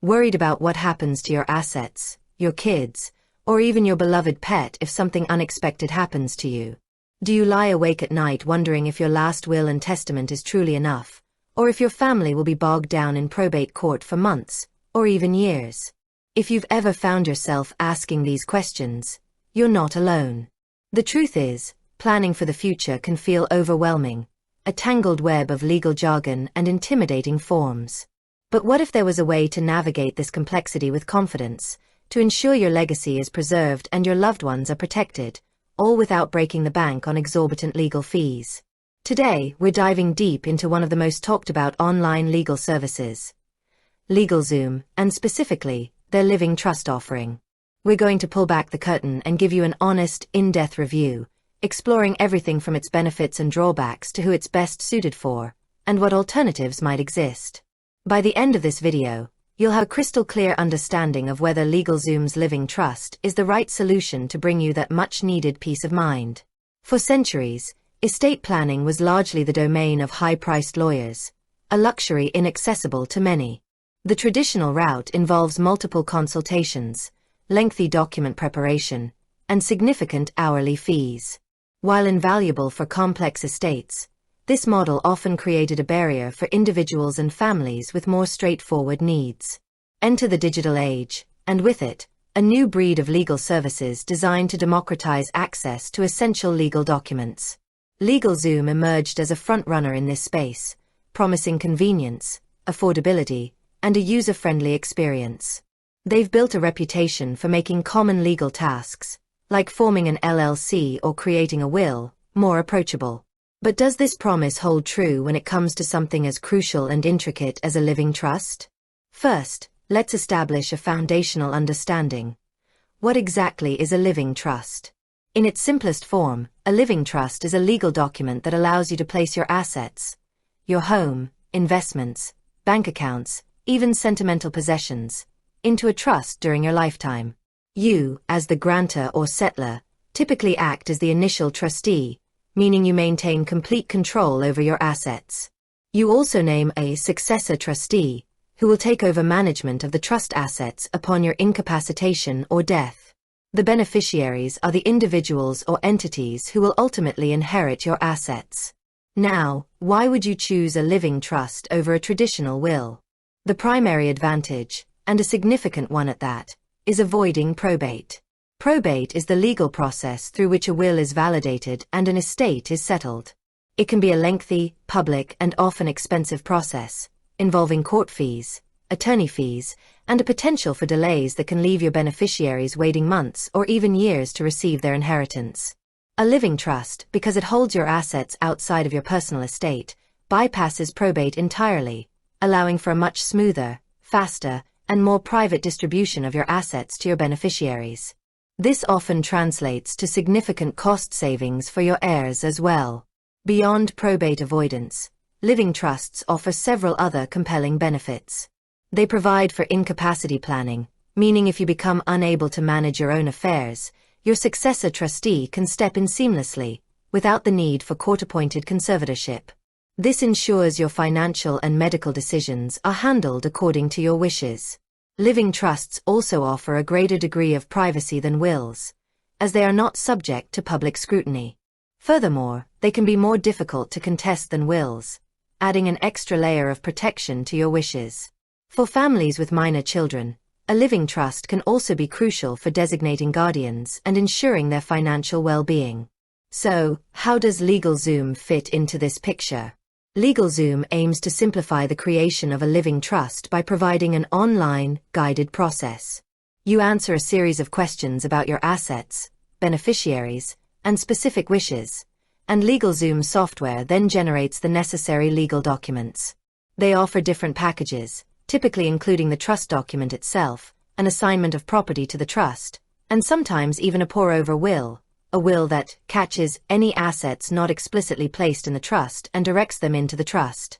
Worried about what happens to your assets, your kids, or even your beloved pet if something unexpected happens to you? Do you lie awake at night wondering if your last will and testament is truly enough, or if your family will be bogged down in probate court for months, or even years? If you've ever found yourself asking these questions, you're not alone. The truth is, planning for the future can feel overwhelming, a tangled web of legal jargon and intimidating forms. But what if there was a way to navigate this complexity with confidence, to ensure your legacy is preserved and your loved ones are protected, all without breaking the bank on exorbitant legal fees? Today, we're diving deep into one of the most talked about online legal services, LegalZoom, and specifically, their living trust offering. We're going to pull back the curtain and give you an honest, in-depth review, exploring everything from its benefits and drawbacks to who it's best suited for, and what alternatives might exist. By the end of this video, you'll have a crystal clear understanding of whether LegalZoom's living trust is the right solution to bring you that much-needed peace of mind. For centuries, estate planning was largely the domain of high-priced lawyers, a luxury inaccessible to many. The traditional route involves multiple consultations, lengthy document preparation, and significant hourly fees. While invaluable for complex estates, this model often created a barrier for individuals and families with more straightforward needs. Enter the digital age, and with it, a new breed of legal services designed to democratize access to essential legal documents. LegalZoom emerged as a front-runner in this space, promising convenience, affordability, and a user-friendly experience. They've built a reputation for making common legal tasks, like forming an LLC or creating a will, more approachable. But does this promise hold true when it comes to something as crucial and intricate as a living trust? First, let's establish a foundational understanding. What exactly is a living trust? In its simplest form, a living trust is a legal document that allows you to place your assets, your home, investments, bank accounts, even sentimental possessions, into a trust during your lifetime. You, as the grantor or settlor, typically act as the initial trustee, meaning you maintain complete control over your assets. You also name a successor trustee, who will take over management of the trust assets upon your incapacitation or death. The beneficiaries are the individuals or entities who will ultimately inherit your assets. Now, why would you choose a living trust over a traditional will? The primary advantage, and a significant one at that, is avoiding probate. Probate is the legal process through which a will is validated and an estate is settled. It can be a lengthy, public, and often expensive process, involving court fees, attorney fees, and a potential for delays that can leave your beneficiaries waiting months or even years to receive their inheritance. A living trust, because it holds your assets outside of your personal estate, bypasses probate entirely, allowing for a much smoother, faster, and more private distribution of your assets to your beneficiaries. This often translates to significant cost savings for your heirs as well. Beyond probate avoidance, living trusts offer several other compelling benefits. They provide for incapacity planning, meaning if you become unable to manage your own affairs, your successor trustee can step in seamlessly, without the need for court-appointed conservatorship. This ensures your financial and medical decisions are handled according to your wishes. Living trusts also offer a greater degree of privacy than wills, as they are not subject to public scrutiny. Furthermore, they can be more difficult to contest than wills, adding an extra layer of protection to your wishes. For families with minor children, a living trust can also be crucial for designating guardians and ensuring their financial well-being. So, how does LegalZoom fit into this picture? LegalZoom aims to simplify the creation of a living trust by providing an online, guided process. You answer a series of questions about your assets, beneficiaries, and specific wishes, and LegalZoom software then generates the necessary legal documents. They offer different packages, typically including the trust document itself, an assignment of property to the trust, and sometimes even a pour-over will, a will that catches any assets not explicitly placed in the trust and directs them into the trust.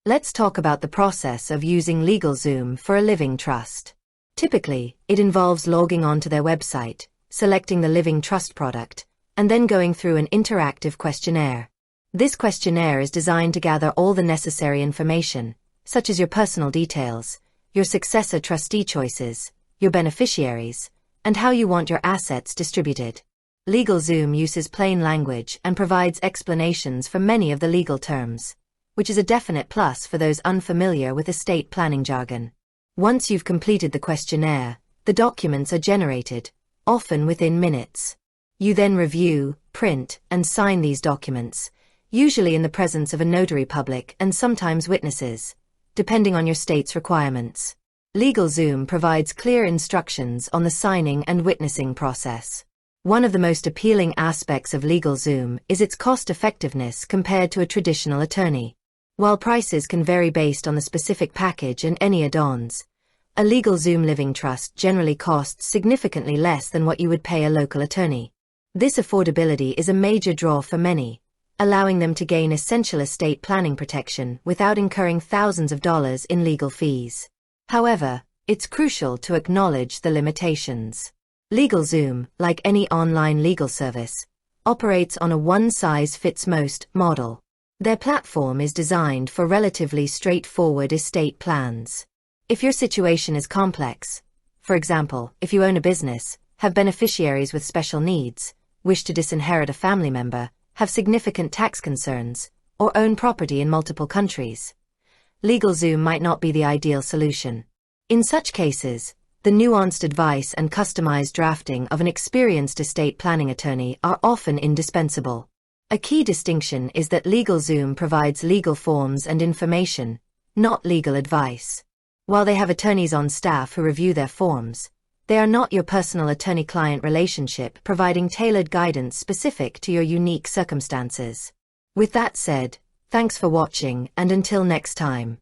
Let's talk about the process of using LegalZoom for a living trust. Typically, it involves logging onto their website, selecting the living trust product, and then going through an interactive questionnaire. This questionnaire is designed to gather all the necessary information, such as your personal details, your successor trustee choices, your beneficiaries, and how you want your assets distributed. LegalZoom uses plain language and provides explanations for many of the legal terms, which is a definite plus for those unfamiliar with estate planning jargon. Once you've completed the questionnaire, the documents are generated, often within minutes. You then review, print, and sign these documents, usually in the presence of a notary public and sometimes witnesses, depending on your state's requirements. LegalZoom provides clear instructions on the signing and witnessing process. One of the most appealing aspects of LegalZoom is its cost-effectiveness compared to a traditional attorney. While prices can vary based on the specific package and any add-ons, a LegalZoom living trust generally costs significantly less than what you would pay a local attorney. This affordability is a major draw for many, allowing them to gain essential estate planning protection without incurring thousands of dollars in legal fees. However, it's crucial to acknowledge the limitations. LegalZoom, like any online legal service, operates on a one-size-fits-most model. Their platform is designed for relatively straightforward estate plans. If your situation is complex, for example, if you own a business, have beneficiaries with special needs, wish to disinherit a family member, have significant tax concerns, or own property in multiple countries, LegalZoom might not be the ideal solution. In such cases, the nuanced advice and customized drafting of an experienced estate planning attorney are often indispensable. A key distinction is that LegalZoom provides legal forms and information, not legal advice. While they have attorneys on staff who review their forms, they are not your personal attorney-client relationship, providing tailored guidance specific to your unique circumstances. With that said, thanks for watching, and until next time.